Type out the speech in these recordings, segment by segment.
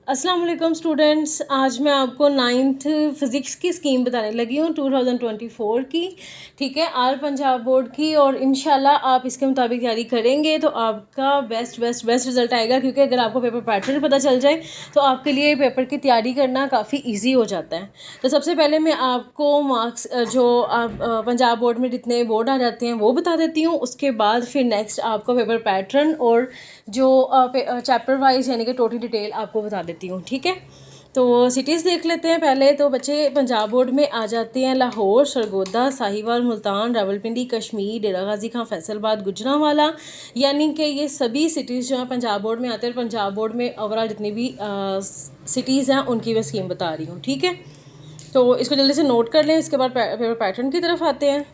अस्सलाम वालेकुम स्टूडेंट्स। आज मैं आपको नाइन्थ फ़िज़िक्स की स्कीम बताने लगी हूँ 2024 की। ठीक है, आल पंजाब बोर्ड की। और इंशाल्लाह आप इसके मुताबिक तैयारी करेंगे तो आपका बेस्ट रिज़ल्ट आएगा, क्योंकि अगर आपको पेपर पैटर्न पता चल जाए तो आपके लिए पेपर की तैयारी करना काफ़ी ईजी हो जाता है। तो सबसे पहले मैं आपको मार्क्स जो आप पंजाब बोर्ड में जितने बोर्ड आ जाते हैं वो बता देती हूँ। उसके बाद फिर नेक्स्ट आपको पेपर पैटर्न और जो चैप्टर वाइज यानी कि टोटल डिटेल आपको बता देती हूँ। ठीक है, तो सिटीज़ देख लेते हैं पहले। तो बच्चे पंजाब बोर्ड में आ जाते हैं लाहौर, सरगोदा, साहिवाल, मुल्तान, रावलपिंडी, कश्मीर, डेरा गाजी खां, फैसलाबाद, गुजरांवाला। यानी कि ये सभी सिटीज़ जो हैं पंजाब बोर्ड में आते हैं। पंजाब बोर्ड में ओवरऑल जितनी भी सिटीज़ हैं उनकी मैं स्कीम बता रही हूँ। ठीक है, तो इसको जल्दी से नोट कर लें। इसके बाद पेपर पैटर्न की तरफ आते हैं।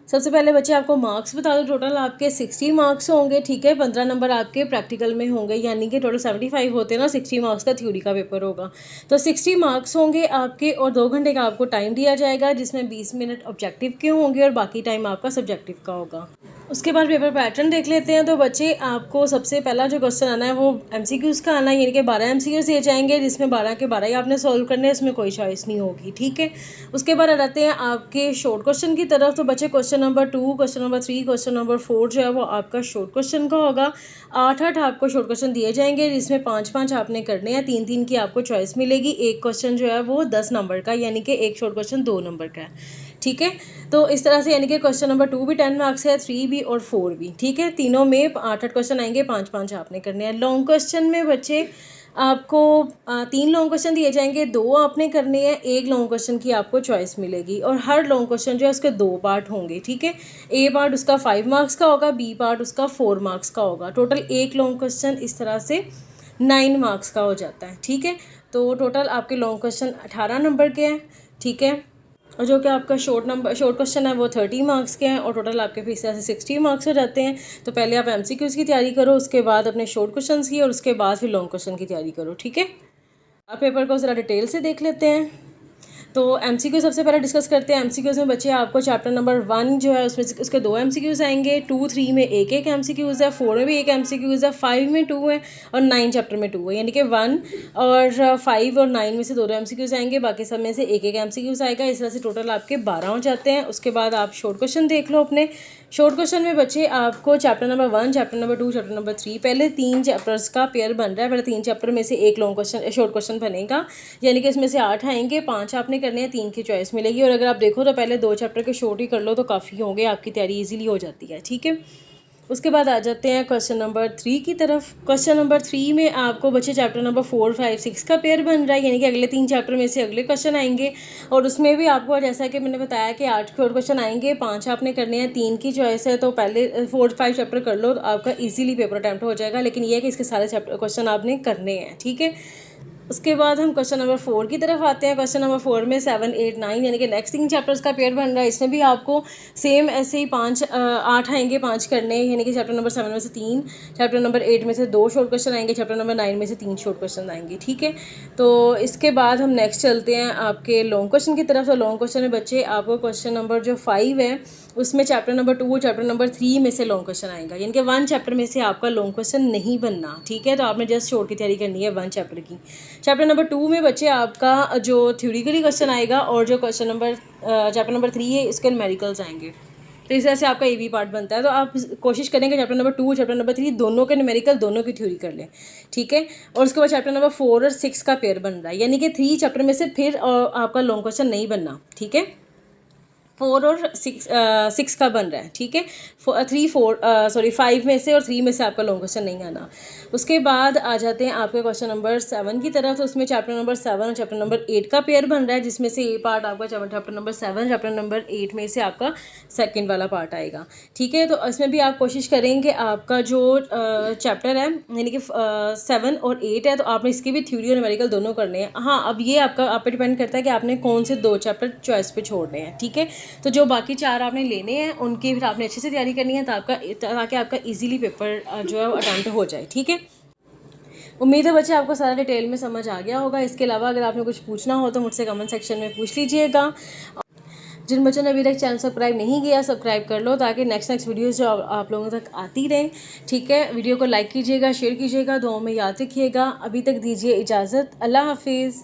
सबसे पहले बच्चे आपको मार्क्स बता दो। टोटल आपके 60 मार्क्स होंगे। ठीक है, 15 नंबर आपके प्रैक्टिकल में होंगे, यानी कि टोटल 75 होते हैं ना। 60 मार्क्स का थ्योरी का पेपर होगा, तो 60 मार्क्स होंगे आपके। और 2 घंटे का आपको टाइम दिया जाएगा, जिसमें 20 मिनट ऑब्जेक्टिव के होंगे और बाकी टाइम आपका सब्जेक्टिव का होगा। उसके बाद पेपर पैटर्न देख लेते हैं। तो बच्चे आपको सबसे पहला जो क्वेश्चन आना है वो एमसीक्यूज़ का आना है, यानी कि 12 एमसीक्यूज़ दिए जाएंगे, जिसमें 12 के 12 ही आपने सॉल्व करने हैं, इसमें कोई चॉइस नहीं होगी। ठीक है, उसके बाद आ जाते हैं आपके शॉर्ट क्वेश्चन की तरफ। तो बच्चे question number 2, question number 3, question number 4 जो है वो आपका शॉर्ट क्वेश्चन का होगा। 8 आपको शॉर्ट क्वेश्चन दिए जाएंगे, जिसमें 5 आपने करने हैं। 3 की आपको चॉइस मिलेगी। एक क्वेश्चन जो है वो 10 नंबर का, यानी कि एक शॉर्ट क्वेश्चन 2 नंबर का है। ठीक है, तो इस तरह से यानी कि क्वेश्चन नंबर 2 भी 10 मार्क्स है, 3 भी और 4 भी। ठीक है, तीनों में 8 क्वेश्चन आएंगे, 5 आपने करने हैं। लॉन्ग क्वेश्चन में बच्चे आपको 3 लॉन्ग क्वेश्चन दिए जाएंगे, 2 आपने करने हैं। एक लॉन्ग क्वेश्चन की आपको चॉइस मिलेगी और हर लॉन्ग क्वेश्चन जो है उसके 2 पार्ट होंगे। ठीक है, ए पार्ट उसका 5 मार्क्स का होगा, बी पार्ट उसका 4 मार्क्स का होगा। टोटल एक लॉन्ग क्वेश्चन इस तरह से 9 मार्क्स का हो जाता है। ठीक है, तो टोटल आपके लॉन्ग क्वेश्चन 18 नंबर के हैं। ठीक है, और जो कि आपका शॉर्ट क्वेश्चन है वो 30 मार्क्स के हैं। और टोटल आपके फिर से 60 मार्क्स हो जाते हैं। तो पहले आप एमसीक्यूज़ की तैयारी करो, उसके बाद अपने शॉर्ट क्वेश्चन की, और उसके बाद फिर लॉन्ग क्वेश्चन की तैयारी करो। ठीक है, आप पेपर को ज़रा डिटेल से देख लेते हैं। तो एमसीक्यू सबसे पहले डिस्कस करते हैं। एमसीक्यूज़ में बच्चे आपको चैप्टर नंबर 1 जो है उसमें उसके 2 एमसीक्यूज़ आएंगे। 2, 3 में एक एमसीक्यूज़ है, 4 में भी एक एमसीक्यूज़ है, 5 में 2 है और 9 चैप्टर में 2 है, यानी कि 1 और 5 और 9 में से 2 एमसीक्यूज़ आएंगे, बाकी सब में से एक एमसीक्यूज़ आएगा। इस तरह से टोटल आपके 12 हो जाते हैं। उसके बाद आप शॉर्ट क्वेश्चन देख लो अपने। शॉर्ट क्वेश्चन में बच्चे आपको chapter number 1, chapter number 2, chapter number 3, पहले 3 चैप्टर्स का पेयर बन रहा है। पहले 3 चैप्टर में से एक लॉन्ग क्वेश्चन शॉर्ट क्वेश्चन बनेगा, यानी कि इसमें से 8 आएंगे, 5 आपने करने हैं, 3 की चॉइस मिलेगी। और अगर आप देखो तो पहले 2 चैप्टर के शॉर्ट ही कर लो तो काफ़ी होंगे, आपकी तैयारी ईजिली हो जाती है। ठीक है, उसके बाद आ जाते हैं क्वेश्चन नंबर 3 की तरफ। क्वेश्चन नंबर 3 में आपको बच्चे चैप्टर नंबर 4, 5, 6 का पेयर बन रहा है, यानी कि अगले 3 चैप्टर में से अगले क्वेश्चन आएंगे। और उसमें भी आपको जैसा कि मैंने बताया कि 8 शॉर्ट क्वेश्चन आएंगे, 5 आपने करने हैं, 3 की चॉइस है। तो पहले 4, 5 चैप्टर कर लो तो आपका ईजिली पेपर अटैम्प्ट हो जाएगा, लेकिन यह है कि इसके सारे चैप्टर क्वेश्चन आपने करने हैं। ठीक है, उसके बाद हम क्वेश्चन नंबर 4 की तरफ आते हैं। क्वेश्चन नंबर 4 में 7, 8, 9 यानी कि नेक्स्ट 3 चैप्टर्स का पेयर बन रहा है। इसमें भी आपको सेम ऐसे ही 8 आएंगे, 5 करने, यानी कि चैप्टर नंबर 7 में से 3, चैप्टर नंबर 8 में से 2 शॉर्ट क्वेश्चन आएंगे, चैप्टर नंबर 9 में से 3 शॉर्ट क्वेश्चन आएंगे। ठीक है, तो इसके बाद हम नेक्स्ट चलते हैं आपके लॉन्ग क्वेश्चन की तरफ। तो लॉन्ग क्वेश्चन में बच्चे आपको क्वेश्चन नंबर जो 5 है उसमें चैप्टर नंबर 2, चैप्टर नंबर 3 में से लॉन्ग क्वेश्चन आएगा, यानी कि 1 चैप्टर में से आपका लॉन्ग क्वेश्चन नहीं बनना। ठीक है, तो आपने जस्ट शॉर्ट की तैयारी करनी है 1 चैप्टर की। चैप्टर नंबर 2 में बच्चे आपका जो थ्योरिकली क्वेश्चन आएगा और जो क्वेश्चन नंबर चैप्टर नंबर 3 है इसके न्यूमेरिकल्स आएंगे। तो इस तरह से आपका एबी पार्ट बनता है। तो आप कोशिश करेंगे चैप्टर नंबर 2, चैप्टर नंबर 3 दोनों के न्यूमेरिकल, दोनों की थ्योरी कर लें। ठीक है, और उसके बाद चैप्टर नंबर 4 और 6 का पेयर बन रहा है, यानी कि 3 चैप्टर में से फिर आपका लॉन्ग क्वेश्चन नहीं बनना। ठीक है, 4 और 6 का बन रहा है। ठीक है, 5 में से और 3 में से आपका लॉन्ग क्वेश्चन नहीं आना। उसके बाद आ जाते हैं आपके क्वेश्चन नंबर 7 की तरफ। तो उसमें चैप्टर नंबर 7 और चैप्टर नंबर 8 का पेयर बन रहा है, जिसमें से ये पार्ट आपका चैप्टर नंबर 7, चैप्टर नंबर 8 में से आपका सेकंड वाला पार्ट आएगा। ठीक है, तो इसमें भी आप कोशिश करेंगे आपका जो चैप्टर है यानी कि 7 और 8 है, तो आपने इसकी भी थ्योरी और न्यूमेरिकल दोनों करने हैं। हाँ, अब ये आप पे डिपेंड करता है कि आपने कौन से 2 चैप्टर चॉइस पे छोड़ने हैं। ठीक है, तो जो बाकी 4 आपने लेने हैं उनकी फिर आपने अच्छे से तैयारी करनी है ताकि आपका इजीली पेपर जो है वो अटैम्प्ट हो जाए। ठीक है, उम्मीद है बच्चे आपको सारा डिटेल में समझ आ गया होगा। इसके अलावा अगर आपने कुछ पूछना हो तो मुझसे कमेंट सेक्शन में पूछ लीजिएगा। जिन बच्चों ने अभी तक चैनल सब्सक्राइब नहीं किया सब्सक्राइब कर लो, ताकि नेक्स्ट वीडियोस जो आप लोगों तक आती रहे। ठीक है, वीडियो को लाइक कीजिएगा, शेयर कीजिएगा, दुआओं में याद रखिएगा। अभी तक दीजिए इजाज़त, अल्लाह हाफिज़।